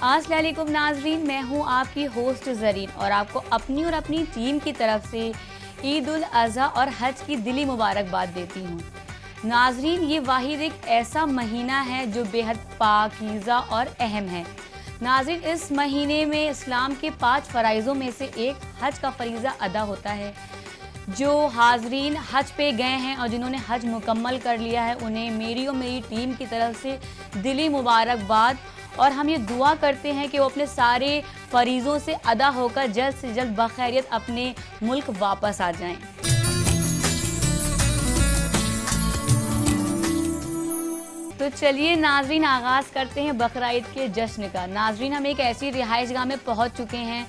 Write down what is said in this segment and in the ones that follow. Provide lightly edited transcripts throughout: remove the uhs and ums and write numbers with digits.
अस्सलाम वालेकुम नाजरीन, मैं हूँ आपकी होस्ट ज़रीन और आपको अपनी और अपनी टीम की तरफ से ईद उल अज़हा और हज की दिली मुबारकबाद देती हूँ। नाजरीन, ये वाहिद एक ऐसा महीना है जो बेहद पाकीज़ा और अहम है। नाजरीन, इस महीने में इस्लाम के 5 फ़राइज़ों में से एक हज का फ़रीज़ा अदा होता है। जो हाज़रीन हज पे गए हैं और जिन्होंने हज मुकम्मल कर लिया है, उन्हें मेरी और मेरी टीम की तरफ से दिली मुबारकबाद। और हम ये दुआ करते हैं कि वो अपने सारे फ़रीज़ों से अदा होकर जल्द से जल्द बखैरियत अपने मुल्क वापस आ जाएं। तो चलिए नाजरीन, आगाज़ करते हैं बकरा ईद के जश्न का। नाजरीन, हम एक ऐसी रिहाइशगाह में पहुंच चुके हैं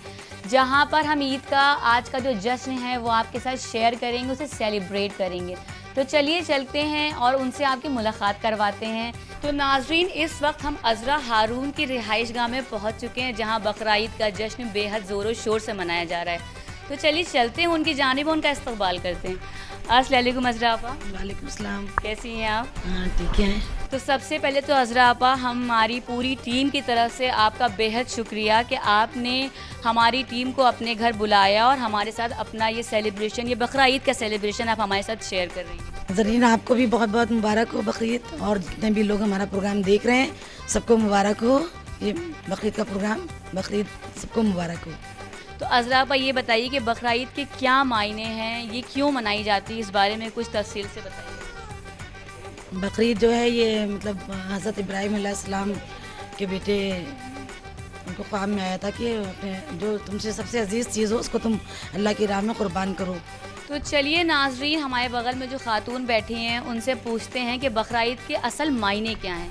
जहां पर हम ईद का आज का जो जश्न है वो आपके साथ शेयर करेंगे, उसे सेलिब्रेट करेंगे। तो चलिए चलते हैं और उनसे आपकी मुलाकात करवाते हैं। तो नाजरीन, इस वक्त हम अज़रा हारून की रिहाइशगाह में पहुंच चुके हैं जहां बकरा ईद का जश्न बेहद ज़ोर शोर से मनाया जा रहा है। तो चलिए चलते हैं, उनकी जानिब उनका इस्तकबाल करते हैं। अस्सलाम वालेकुम अज़रा आपा। वालेकुम सलाम। कैसी हैं आप? हाँ ठीक है। तो सबसे पहले तो अज़रा आपा, हमारी पूरी टीम की तरफ से आपका बेहद शुक्रिया कि आपने हमारी टीम को अपने घर बुलाया और हमारे साथ अपना ये सेलिब्रेशन, ये बकरा ईद का सेलिब्रेशन आप हमारे साथ शेयर कर रही हैं। ज़रीन, आपको भी बहुत बहुत मुबारक हो बकरीद, और जितने भी लोग हमारा प्रोग्राम देख रहे हैं सबको मुबारक हो। ये बकरीद का प्रोग्राम, बकरीद सबको मुबारक हो। तो अज़रा आपा, ये बताइए कि बकरा ईद के क्या मायने हैं, ये क्यों मनाई जाती है, इस बारे में कुछ तफसील से बताइए। बकरीद जो है ये मतलब हज़रत इब्राहीम अलैहिस्सलाम के बेटे, उनको ख्वाब में आया था कि जो तुमसे सबसे अजीज़ चीज़ हो उसको तुम अल्लाह की राह में क़ुरबान करो। तो चलिए नाजरीन, हमारे बगल में जो खातून बैठी हैं उनसे पूछते हैं कि बकरा ईद के असल मायने क्या हैं।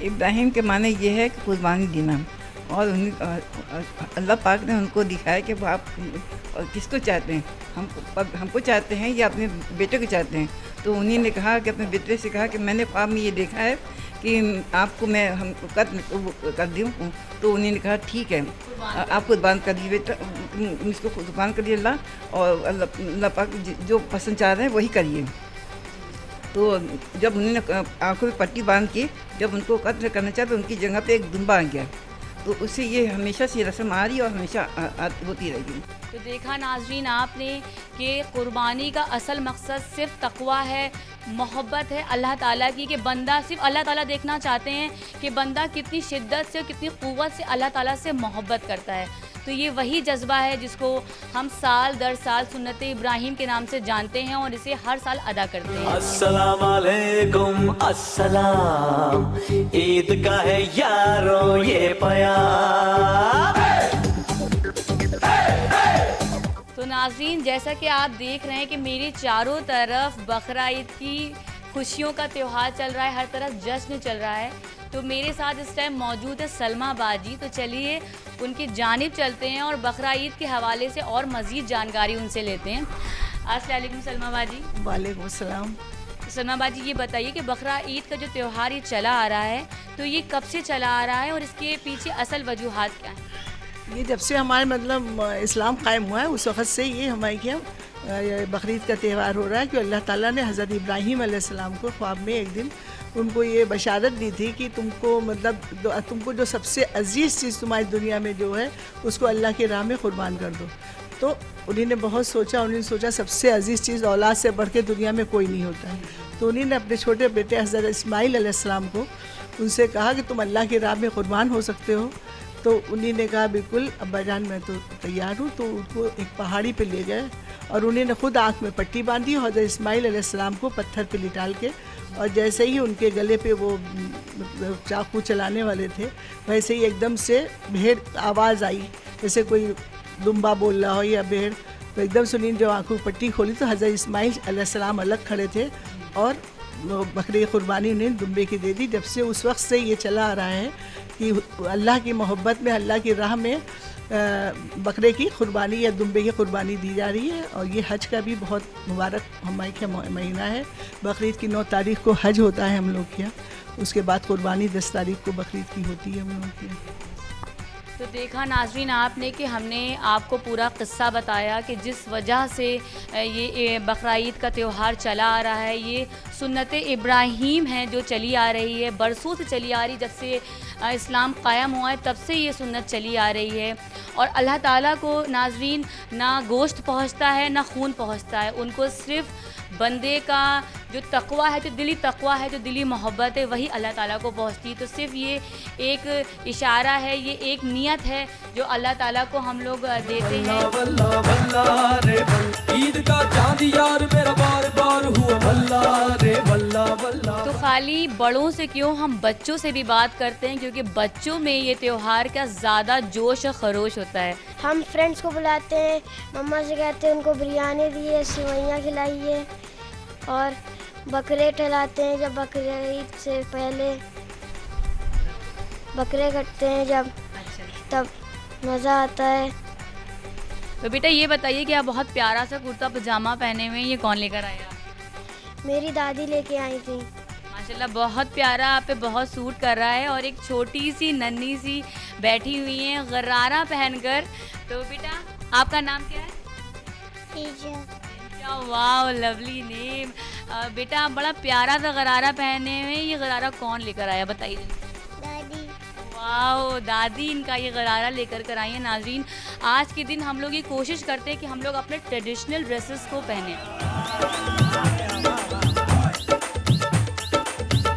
इब्राहिम के माने ये है कि कुर्बानी देना, और अल्लाह पाक ने उनको दिखाया कि वो आप किसको चाहते हैं, हमको चाहते हैं या अपने बेटे को चाहते हैं। तो उन्हीं ने कहा कि अपने बेटे से कहा कि मैंने ख्वाब में ये देखा है कि आपको मैं हमको कर दूँ। तो उन्हीं ने कहा ठीक है, आप कुर्बान कर दिए बेटा, इसको कुर्बान कर दिए अल्लाह, और अल्लाह पाक जो पसंद चाह रहे हैं वही करिए। तो जब उन्होंने आँखों में पट्टी बांध के जब उनको कत्ल करना चाहा तो उनकी जगह पे एक दुम्बा आ गया। तो उससे ये हमेशा से रस्म आ रही और हमेशा होती रहेगी। तो देखा नाजरीन आपने कि कुर्बानी का असल मकसद सिर्फ तक़वा है, मोहब्बत है अल्लाह ताला की, कि बंदा सिर्फ अल्लाह ताला देखना चाहते हैं कि बंदा कितनी शिद्दत से, कितनी क़ुव्वत से अल्लाह ताला से मोहब्बत करता है। तो ये वही जज्बा है जिसको हम साल दर साल सुन्नत इब्राहीम के नाम से जानते हैं और इसे हर साल अदा करते हैं। अस्सलाम वालेकुम, अस्सलाम, ईद का है यारो ये प्यार। तो नाज़रीन, जैसा कि आप देख रहे हैं कि मेरे चारों तरफ बकरा ईद की खुशियों का त्यौहार चल रहा है, हर तरफ जश्न चल रहा है। तो मेरे साथ इस टाइम मौजूद है सलमा बाजी। तो चलिए उनकी जानिब चलते हैं और बकरा ईद के हवाले से और मज़ीद जानकारी उनसे लेते हैं। अस्सलाम वालेकुम सलमा बाजी। वालेकुम सलाम। सलमा बाजी, ये बताइए कि बकरा ईद का जो त्यौहार ये चला आ रहा है, तो ये कब से चला आ रहा है और इसके पीछे असल वजूहात क्या हैं? ये जब से हमारे मतलब इस्लाम कायम हुआ है उस वक़्त से ये हमारे क्या बकरीद का त्यौहार हो रहा है कि अल्लाह ताला ने हज़रत इब्राहीम अलैहिस्सलाम को ख्वाब में एक दिन उनको ये बशारत दी थी कि तुमको मतलब तुमको जो सबसे अजीज़ चीज़ तुम्हारी दुनिया में जो है उसको अल्लाह की राह में क़ुरबान कर दो। तो उन्होंने बहुत सोचा, उन्होंने सोचा सबसे अजीज़ चीज़ औलाद से बढ़ के दुनिया में कोई नहीं होता है। तो उन्होंने अपने छोटे बेटे हज़रत इस्माइल अलैहिस्सलाम को उनसे कहा कि तुम अल्लाह की राह में क़ुरबान हो सकते हो। तो उन्हीं ने कहा बिल्कुल अब्बा जान, मैं तो तैयार हूँ। तो उनको एक पहाड़ी पे ले गए और उन्होंने ख़ुद आँख में पट्टी बांधी और हज़रत इस्माइल अलैहिस्सलाम को पत्थर पे लिटाल के, और जैसे ही उनके गले पे वो चाकू चलाने वाले थे वैसे ही एकदम से भेड़ आवाज़ आई, जैसे कोई दुम्बा बोल रहा हो या भेड़। तो एकदम से उन्होंने जो आँखों की पट्टी खोली तो हज़रत इस्माइल अलैहिस्सलाम अलग खड़े थे और बकरी क़ुरबानी उन्हें दुम्बे की दे दी। जब से उस वक्त से ये चला आ रहा है कि अल्लाह की मोहब्बत में, अल्लाह की राह में बकरे की क़ुरबानी या दुम्बे की क़ुरबानी दी जा रही है। और ये हज का भी बहुत मुबारक हमारे क्या महीना है। बकरीद की 9 तारीख़ को हज होता है हम लोग के यहाँ, उसके बाद क़ुरबानी 10 तारीख़ को बकरीद की होती है हम लोग के यहाँ। तो देखा नाजरीन आपने कि हमने आपको पूरा किस्सा बताया कि जिस वजह से ये बकरा ईद का त्यौहार चला आ रहा है, ये सुन्नत इब्राहीम है जो चली आ रही है, बरसों से चली आ रही, जब से इस्लाम कायम हुआ है तब से ये सुन्नत चली आ रही है। और अल्लाह ताला को नाजरीन ना गोश्त पहुँचता है ना खून पहुँचता है, उनको सिर्फ़ बंदे का जो तक़वा है, जो दिली तक़वा है, जो दिली मोहब्बत है, वही अल्लाह ताला को पहुँचती है। तो सिर्फ़ ये एक इशारा है, ये एक नियत है जो अल्लाह ताला को हम लोग देते हैं। वल्ला वल्ला रे वल्ला, ईद का चांद यार मेरा बार बार हुआ वल्ला रे वल्ला वल्ला। तो खाली बड़ों से क्यों, हम बच्चों से भी बात करते हैं, क्योंकि बच्चों में ये त्यौहार का ज़्यादा जोश और खरोश होता है। हम फ्रेंड्स को बुलाते हैं, मम्मा से कहते हैं उनको बिरयानी दिए, सेवइयाँ खिलाइए और बकरे टहलाते हैं। जब बकरे ईद से पहले बकरे कटते हैं जब, तब मज़ा आता है। तो बेटा ये बताइए कि आप बहुत प्यारा सा कुर्ता पजामा पहने हुए हैं, ये कौन लेकर आया? मेरी दादी लेके आई थी। माशाल्लाह बहुत प्यारा, आप पे बहुत सूट कर रहा है। और एक छोटी सी नन्ही सी बैठी हुई है गरारा पहनकर। तो बेटा आपका नाम क्या है? वाह लवली नेम। बेटा आप बड़ा प्यारा सा गरारा पहने हुए हैं, ये गरारा कौन लेकर आया बताइए? दादी। वाह दादी इनका ये गरारा लेकर कर आई है। नाजरीन आज के दिन हम लोग ये कोशिश करते हैं कि हम लोग अपने ट्रेडिशनल ड्रेसेस को पहने।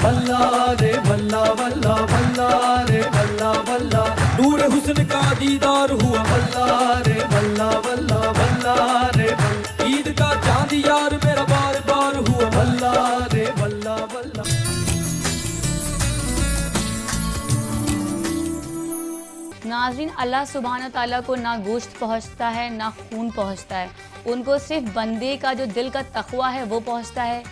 वल्ला रे वल्ला वल्ला वल्ला रे वल्ला वल्ला, नूर हुस्न का दीदार हुआ वल्ला रे वल्ला वल्ला वल्ला रे वल्ला, ईद का चांद यार मेरा बार बार हुआ वल्ला रे वल्ला वल्ला। नाज़रीन अल्लाह सुब्हान ताला को ना गोश्त पहुँचता है ना खून पहुँचता है, उनको सिर्फ बंदे का जो दिल का तक़वा है वो पहुँचता है,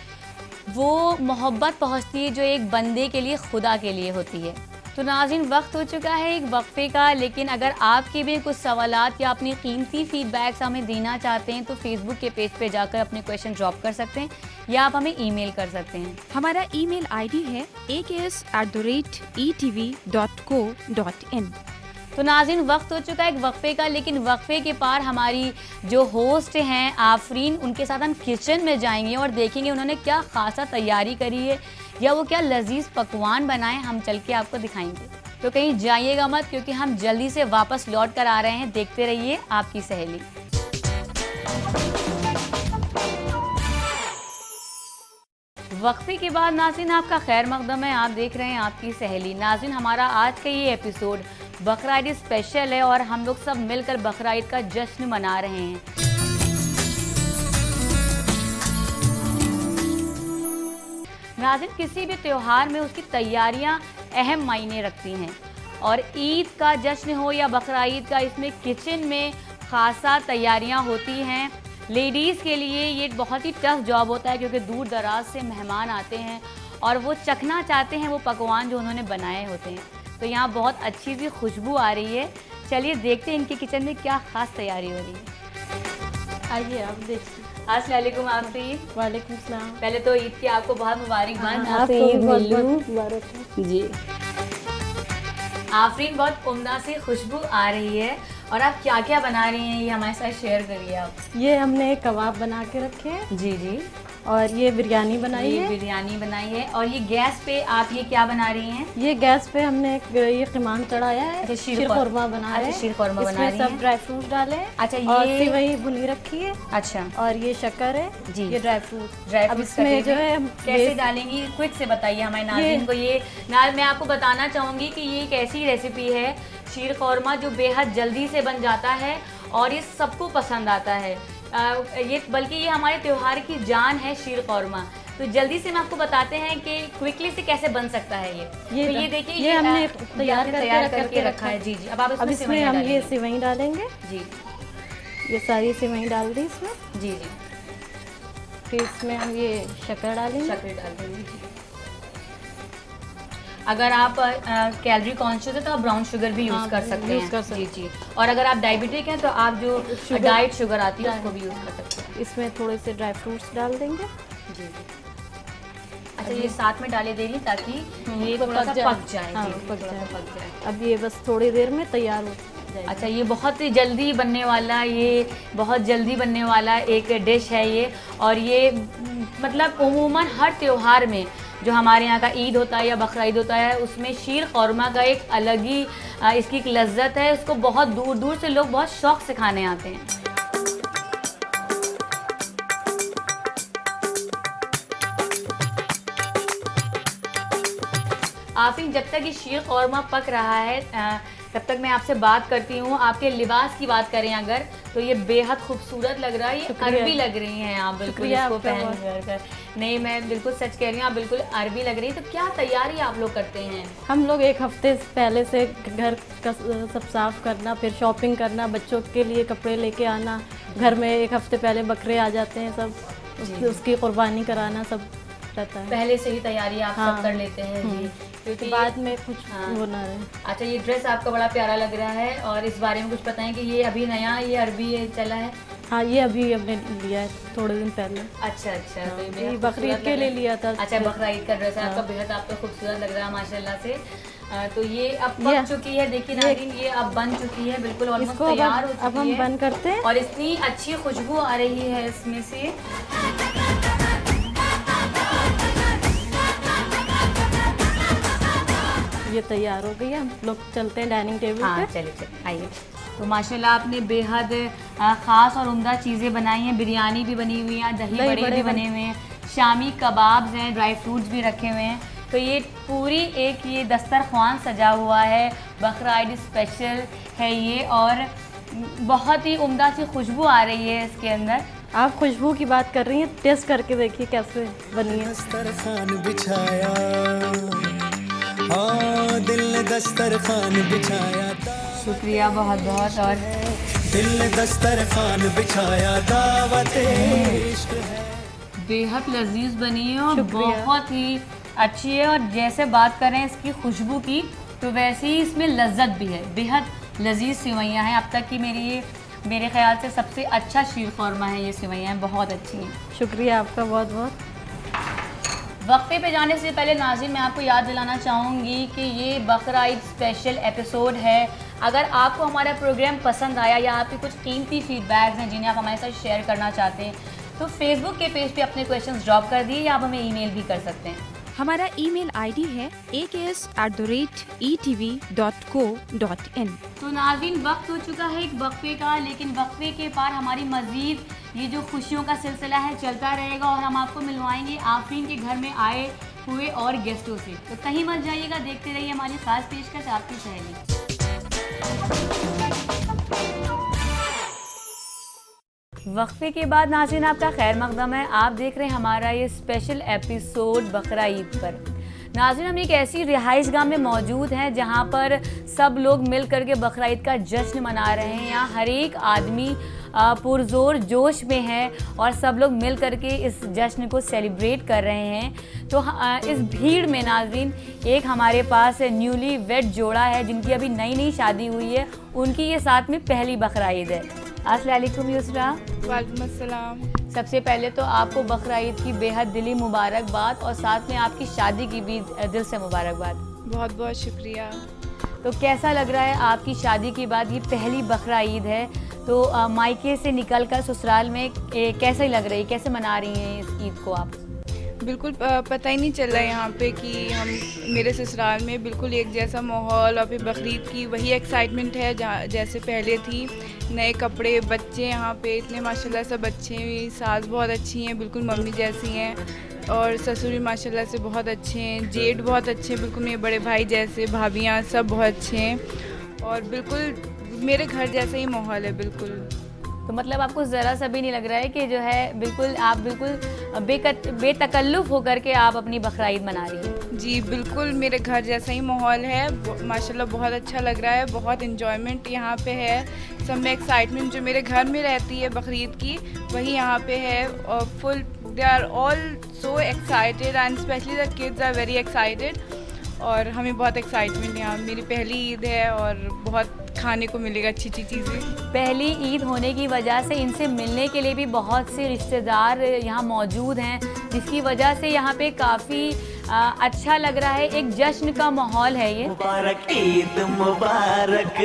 वो मोहब्बत पहुँचती है जो एक बंदे के लिए खुदा के लिए होती है। तो नाज़रीन वक्त हो चुका है एक वक्फ़े का, लेकिन अगर आपके भी कुछ सवालात या अपनी कीमती फ़ीडबैक्स हमें देना चाहते हैं तो फेसबुक के पेज पे जाकर अपने क्वेश्चन ड्रॉप कर सकते हैं या आप हमें ईमेल कर सकते हैं। हमारा ईमेल आईडी है aks@etv.co.in। तो नाज़रीन वक्त हो चुका है एक वक्फ़े का, लेकिन वक्फ़े के पार हमारी जो होस्ट हैं आफरीन, उनके साथ हम किचन में जाएंगे और देखेंगे उन्होंने क्या ख़ासा तैयारी करी है या वो क्या लजीज़ पकवान बनाए, हम चल के आपको दिखाएंगे। तो कहीं जाइएगा मत, क्योंकि हम जल्दी से वापस लौट कर आ रहे हैं। देखते रहिए आपकी सहेली। वक्फ़े के बाद नाज़रीन आपका खैर मकदम है, आप देख रहे हैं आपकी सहेली। नाज़रीन हमारा आज का ये एपिसोड बकरा ईद स्पेशल है और हम लोग सब मिलकर बकरा ईद का जश्न मना रहे हैं। नाज़रीन किसी भी त्यौहार में उसकी तैयारियां अहम मायने रखती हैं और ईद का जश्न हो या बकरा ईद का, इसमें किचन में खासा तैयारियां होती हैं। लेडीज़ के लिए ये बहुत ही टफ जॉब होता है, क्योंकि दूर दराज से मेहमान आते हैं और वो चखना चाहते हैं वो पकवान जो उन्होंने बनाए होते हैं। तो यहाँ बहुत अच्छी सी खुशबू आ रही है, चलिए देखते हैं इनके किचन में क्या ख़ास तैयारी हो रही है। आइए आप देखिए। अस्सलाम वालेकुम आफरीन। वालेकुम सलाम। पहले तो ईद की आपको बहुत मुबारकबाद। आपको बहुत बहुत मुबारक हो। जी आफरीन बहुत उम्दा सी खुशबू आ रही है और आप क्या क्या बना रही हैं ये हमारे साथ शेयर करिए आप। ये हमने कबाब बना के रखे हैं जी जी। और ये बिरयानी बनाई ये है। बिरयानी बनाई है और ये गैस पे आप ये क्या बना रही हैं? ये गैस पे हमने एक ये ख़िमान चढ़ाया है। अच्छा, शीर खुरमा बना रहे हैं। शीर खुरमा बना रही इसमें हैं। सब ड्राई फ्रूट्स डाले हैं। अच्छा और ये सेवई भुनी रखी है अच्छा और ये शक्कर है जी। ये ड्राई फ्रूट। अब फ्रूट्स इसमें जो है हम कैसे डालेंगी क्विक से बताइए हमारे नाज़रीन को। ये मैं आपको बताना चाहूँगी कि ये एक ऐसी रेसिपी है शीर खुरमा जो बेहद जल्दी से बन जाता है और ये सबको पसंद आता है। ये बल्कि ये हमारे त्योहार की जान है शीर खुरमा। तो जल्दी से मैं आपको बताते हैं कि क्विकली से कैसे बन सकता है ये तो ये देखिए ये हमने तैयार करके रखा है। जी जी। अब आप अब इसमें हम ये सेवई डालेंगे। जी ये सारी सेवई डाल दी इसमें। जी जी। फिर इसमें हम ये शक्कर डालेंगे। शक्कर डाल देंगे। अगर आप कैलोरी कॉन्शियस है तो आप ब्राउन शुगर भी यूज़ कर सकते हैं। जी जी। और अगर आप डायबिटिक हैं तो आप जो डाइट शुगर आती है उसको भी यूज़ कर सकते हैं। इसमें थोड़े से ड्राई फ्रूट्स डाल देंगे। जी जी। अच्छा, ये साथ में डाले दे रही ताकि ये थोड़ा सा पक जाए। हाँ, जी, पक थोड़ा सा जाए। पक जाए। अब ये बस थोड़ी देर में तैयार हो जाएगा। अच्छा, ये बहुत ही जल्दी बनने वाला, ये बहुत जल्दी बनने वाला एक डिश है ये। और ये मतलब उमूमन हर त्योहार में जो हमारे यहाँ का ईद होता है या बकरा ईद होता है, उसमें शीर कौरमा का एक अलग ही इसकी एक लज्जत है। उसको बहुत दूर दूर से लोग बहुत शौक से खाने आते हैं। आफरीन, जब तक ये शीर कौरमा पक रहा है तब तक मैं आपसे बात करती हूँ। आपके लिबास की बात करें अगर, तो ये बेहद खूबसूरत लग रहा है। ये अरबी लग रही हैं आप बिल्कुल इसको पहन कर। नहीं, मैं बिल्कुल सच कह रही हूँ, आप बिल्कुल अरबी लग रही है। तो क्या तैयारी आप लोग करते हैं? हम लोग एक हफ्ते पहले से घर का सब साफ करना, फिर शॉपिंग करना, बच्चों के लिए कपड़े लेके आना, घर में एक हफ्ते पहले बकरे आ जाते हैं सब, उसकी कुर्बानी कराना सब रहता है। पहले से ही तैयारी आप हाँ। सब कर लेते हैं जी, क्योंकि बाद में कुछ हाँ। वो ना रहे। अच्छा, ये ड्रेस आपका बड़ा प्यारा लग रहा है और इस बारे में कुछ बताएं कि ये अभी नया ये अरबी चला है? हाँ, ये अभी हमने लिया है थोड़े दिन पहले। अच्छा अच्छा, तो ये ये बेहद बकरीद खूबसूरत के लग लिए रहा है। लिया था। अच्छा, बकरा ईद का ड्रेस है आपका, बेहद आपका खूबसूरत लग रहा है माशाल्लाह से। तो ये अब पक चुकी है, देखिए नाज़रीन, ये अब बन चुकी है, बिल्कुल ऑलमोस्ट इसको तैयार हो अब चुकी हम है। बंद करते हैं। और इतनी अच्छी खुशबू आ रही है इसमें से। ये तैयार हो गई है, हम लोग चलते हैं डाइनिंग टेबल हाँ, पे। चलिए चलिए आइए। तो माशाल्लाह आपने बेहद ख़ास और उम्दा चीज़ें बनाई हैं। बिरयानी भी बनी हुई है, दही बड़े भी बने हुए हैं, शामी कबाब्स हैं, ड्राई फ्रूट्स भी रखे हुए हैं। तो ये पूरी एक ये दस्तरख्वान सजा हुआ है, बकरा ईद स्पेशल है ये। और बहुत ही उम्दा सी खुशबू आ रही है इसके अंदर। आप खुशबू की बात कर रही हैं, टेस्ट करके देखिए कैसे बनी है। दस्तरखान बिछाया, हाँ दिल ने दस्तरखान बिछाया, शुक्रिया बहुत बहुत। और दिल ने दस्तरखान बिछाया, दावत इश्क है। बेहद लजीज बनी है और बहुत ही अच्छी है। और जैसे बात करें इसकी खुशबू की, तो वैसे ही इसमें लज्जत भी है। बेहद लजीज सेवइयाँ हैं। अब तक की मेरे ख्याल से सबसे अच्छा शीर कौरमा है ये सेवइयाँ, बहुत अच्छी हैं। शुक्रिया आपका बहुत बहुत। वक्फे पे जाने से पहले नाज़रीन, मैं आपको याद दिलाना चाहूँगी कि ये बकरा ईद स्पेशल एपिसोड है। अगर आपको हमारा प्रोग्राम पसंद आया या आपके कुछ कीमती फीडबैक्स हैं जिन्हें आप हमारे साथ शेयर करना चाहते हैं, तो फेसबुक के पेज पे अपने क्वेश्चंस ड्रॉप कर दिए या आप हमें ईमेल भी कर सकते हैं। हमारा ईमेल आईडी है aks@etv.co.in। तो नाज़रीन, वक्त हो चुका है एक वक्फे का, लेकिन वक्फे के पार हमारी मज़ीद ये जो खुशियों का सिलसिला है चलता रहेगा और हम आपको मिलवाएंगे आफरीन के घर में आए हुए और गेस्टों से। तो कहीं मत जाइएगा, देखते रहिए हमारी खास पेशकश आपकी सहेली। वक्फे के बाद नाज़रीन आपका खैर मकदम है। आप देख रहे हैं हमारा ये स्पेशल एपिसोड बकरा ईद पर। नाज़रीन, हम एक ऐसी रिहाइश गाह में मौजूद हैं जहां पर सब लोग मिल करके बकरा ईद का जश्न मना रहे हैं। यहाँ हर एक आदमी पुरजोर जोश में है और सब लोग मिल करके इस जश्न को सेलिब्रेट कर रहे हैं। तो इस भीड़ में नाज़रीन एक हमारे पास न्यूली वेड जोड़ा है जिनकी अभी नई नई शादी हुई है। उनकी ये साथ में पहली बकरा ईद है। अस्सलाम वालेकुम युसरा। वालेकुम अस्सलाम। सबसे पहले तो आपको बकरा ईद की बेहद दिली मुबारकबाद और साथ में आपकी शादी की भी दिल से मुबारकबाद। बहुत बहुत शुक्रिया। तो कैसा लग रहा है आपकी शादी के बाद ये पहली बकरा ईद है, तो मायके से निकलकर ससुराल में कैसे लग रही, कैसे मना रही हैं इस ईद को आप? बिल्कुल पता ही नहीं चल रहा है यहाँ पे कि हम मेरे ससुराल में बिल्कुल एक जैसा माहौल और फिर बकरीद की वही एक्साइटमेंट है जैसे पहले थी। नए कपड़े, बच्चे यहाँ पे इतने माशाल्लाह सब अच्छे हैं। सास बहुत अच्छी हैं, बिल्कुल मम्मी जैसी हैं। और ससुर भी माशाल्लाह से बहुत अच्छे हैं। जेठ बहुत अच्छे हैं, बिल्कुल मेरे बड़े भाई जैसे। भाभियाँ सब बहुत अच्छे हैं और बिल्कुल मेरे घर जैसा ही माहौल है बिल्कुल। तो मतलब आपको ज़रा सा भी नहीं लग रहा है कि जो है बिल्कुल आप बिल्कुल बेतकल्लुफ़ होकर के आप अपनी बकरा ईद मना रही हैं? जी बिल्कुल मेरे घर जैसा ही माहौल है। माशाल्लाह बहुत अच्छा लग रहा है। बहुत इन्जॉयमेंट यहाँ पे है। सब में एक्साइटमेंट जो मेरे घर में रहती है बकरीद की वही यहाँ पे है। और full they are all so excited and specially the kids are very excited. और हमें बहुत एक्साइटमेंट है। यहाँ मेरी पहली ईद है और बहुत खाने को मिलेगा अच्छी अच्छी चीज़ें। पहली ईद होने की वजह से इनसे मिलने के लिए भी बहुत से रिश्तेदार यहाँ मौजूद हैं, जिसकी वजह से यहाँ पे काफ़ी अच्छा लग रहा है। एक जश्न का माहौल है ये। मुबारक ईद मुबारक,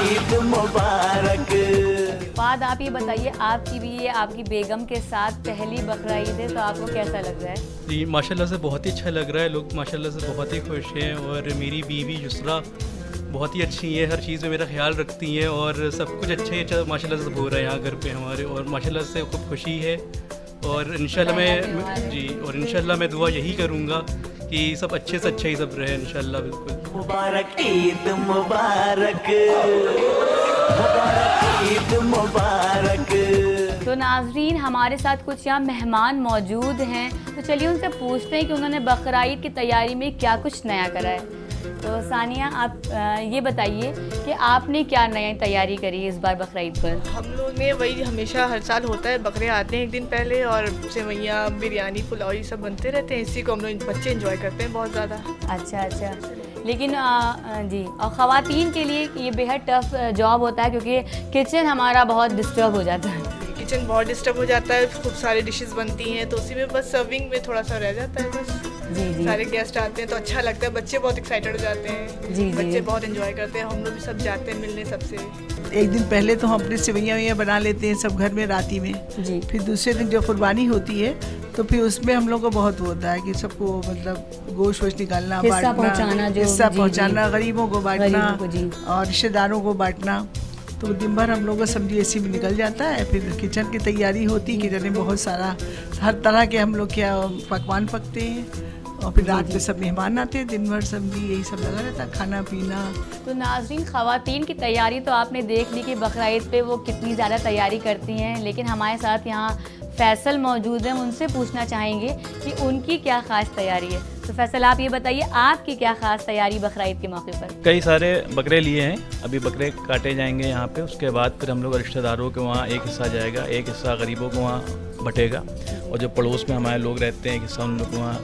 ईद मुबारक। बाद आप ये बताइए, आपकी भी ये आपकी बेगम के साथ पहली बकरा ईद है, तो आपको कैसा लग रहा है? जी माशाल्लाह से बहुत ही अच्छा लग रहा है, लोग माशाल्लाह से बहुत ही खुश हैं और मेरी बीवी युसरा बहुत ही अच्छी है, हर चीज़ में मेरा ख्याल रखती हैं और सब कुछ अच्छा ही माशाल्लाह से हो रहा है यहाँ घर पे हमारे, और माशाल्लाह से खूब खुशी है। और इंशाल्लाह मैं दुआ यही करूँगा कि सब अच्छे से अच्छा ही सब रहे इंशाल्लाह। बिल्कुल मुबारक ईद मुबारक, ईद मुबारक। तो नाजरीन, हमारे साथ कुछ यहाँ मेहमान मौजूद हैं, तो चलिए उनसे पूछते हैं कि उन्होंने बकरा ईद की तैयारी में क्या कुछ नया करा है। तो सानिया, आप ये बताइए कि आपने क्या नई तैयारी करी इस बार बकरा ईद पर? हम लोग ने वही हमेशा हर साल होता है, बकरे आते हैं एक दिन पहले और सेवैयाँ, बिरयानी, पुलाव ये सब बनते रहते हैं। इसी को हम लोग बच्चे एंजॉय करते हैं बहुत ज़्यादा। अच्छा। लेकिन जी, और ख़वातीन के लिए ये बेहद टफ जॉब होता है क्योंकि किचन हमारा बहुत डिस्टर्ब हो जाता है। किचन बहुत डिस्टर्ब हो जाता है, खूब सारी डिशेस बनती हैं, तो उसी में बस सर्विंग में थोड़ा सा रह जाता है बस। जी। सारे गेस्ट आते हैं तो अच्छा लगता है, बच्चे बहुत एक्साइटेड हो जाते हैं। जी। बच्चे बहुत एंजॉय करते हैं, हम लोग भी सब जाते हैं मिलने सबसे। एक दिन पहले तो हम अपने सेवैयाँ बना लेते हैं सब घर में राती में जी। फिर दूसरे दिन जो कुर्बानी होती है तो फिर उसमें हम लोग को बहुत होता है कि सबको मतलब गोश्त वोश्त निकालना, हिस्सा पहुँचाना, गरीबों को बांटना और रिश्तेदारों को बांटना। तो दिन भर हम लोग का सब्जी ऐसी भी निकल जाता है। फिर किचन की तैयारी होती, किचन में बहुत सारा हर तरह के हम लोग क्या पकवान पकते हैं और फिर रात में सब मेहमान आते हैं, दिन भर सब्जी यही सब लगा रहता है, खाना पीना। तो नाज़रीन, ख़वातीन की तैयारी तो आपने देख ली कि बकरा ईद पे वो कितनी ज़्यादा तैयारी करती हैं, लेकिन हमारे साथ यहाँ फैसल मौजूद हैं, उनसे पूछना चाहेंगे कि उनकी क्या ख़ास तैयारी है। तो फैसल, आप ये बताइए, आपकी क्या ख़ास तैयारी बकरा ईद के मौके पर? कई सारे बकरे लिए हैं, अभी बकरे काटे जाएंगे यहाँ पे, उसके बाद फिर हम लोग रिश्तेदारों के वहाँ एक हिस्सा जाएगा, एक हिस्सा गरीबों को वहाँ बटेगा और जो पड़ोस में हमारे लोग रहते हैं एक हिस्सा उन लोग को वहाँ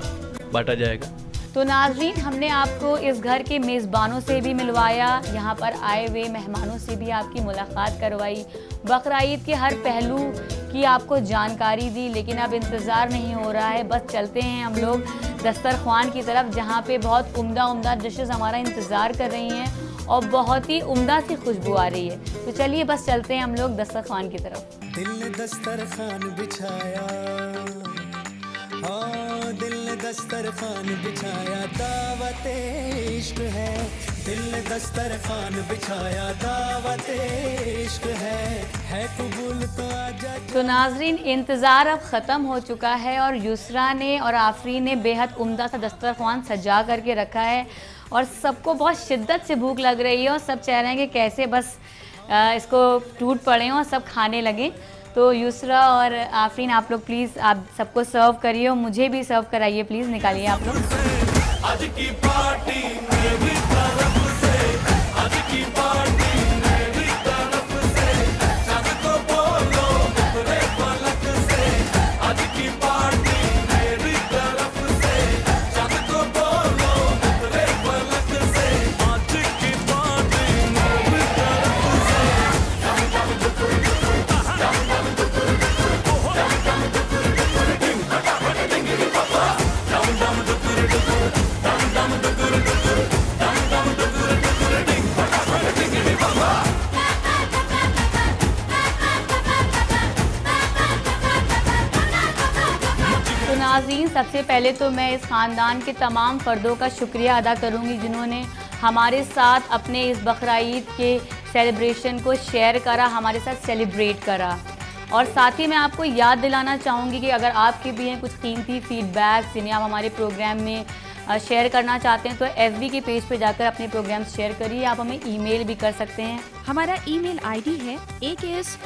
बांटा जाएगा। तो नाज़रीन, हमने आपको इस घर के मेज़बानों से भी मिलवाया, यहाँ पर आए हुए मेहमानों से भी आपकी मुलाकात करवाई, बकरा ईद के हर पहलू की आपको जानकारी दी। लेकिन अब इंतज़ार नहीं हो रहा है, बस चलते हैं हम लोग दस्तरख्वान की तरफ, जहाँ पे बहुत उम्दा डिशेस हमारा इंतज़ार कर रही हैं और बहुत ही उम्दा सी खुशबू आ रही है। तो चलिए बस चलते हैं हम लोग दस्तरख्वान की तरफ। दिल ने दस्तरखान बिछाया, हाँ दिल ने दस्तरखान बिछाया, दावत इश्क है। दिल ने दस्तरखान बिछाया, दावत इश्क है कबूल तो आजा। तो नाजरीन, इंतज़ार अब ख़त्म हो चुका है और युसरा ने और आफरीन ने बेहद उम्दा सा दस्तरख्वान सजा करके रखा है और सबको बहुत शिद्दत से भूख लग रही है और सब चाह रहे हैं कि कैसे बस इसको टूट पड़े और सब खाने लगें। तो युसरा और आफरीन, आप लोग प्लीज़ आप सबको सर्व करिए और मुझे भी सर्व कराइए, प्लीज़ निकालिए आप लोग। आज की पार्टी मेरी तरफ से, आज की पार्टी मेरी तरफ से, सबको बोलो अपने पलक से। आज की पार्टी मेरी तरफ से, सबको बोलो अपने पलक से। आज की पार्टी मेरी तरफ से। तो नाज़रीन, सबसे पहले तो मैं इस ख़ानदान के तमाम फ़र्दों का शुक्रिया अदा करूँगी जिन्होंने हमारे साथ अपने इस बकरा ईद के सेलिब्रेशन को शेयर करा, हमारे साथ सेलिब्रेट करा। और साथ ही मैं आपको याद दिलाना चाहूँगी कि अगर आपके भी हैं कुछ कीमती फीडबैक जिन्हें आप हमारे प्रोग्राम में शेयर करना चाहते हैं तो FB के पेज पे जाकर अपने प्रोग्राम शेयर करिए। आप हमें ईमेल भी कर सकते हैं। हमारा ईमेल आईडी है aks@etv.co.in।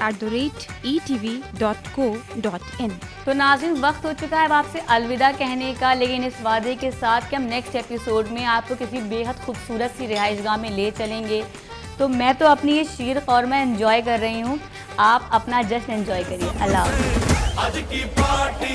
तो नाज़रीन, वक्त हो चुका है अब आपसे अलविदा कहने का, लेकिन इस वादे के साथ कि हम नेक्स्ट एपिसोड में आपको किसी बेहद खूबसूरत सी रिहाइशगाह में ले चलेंगे। तो मैं तो अपनी ये शीर कौरमा एंजॉय कर रही हूँ, आप अपना जश्न एंजॉय करिए। अल्लाह हाफ़िज़। आज की पार्टी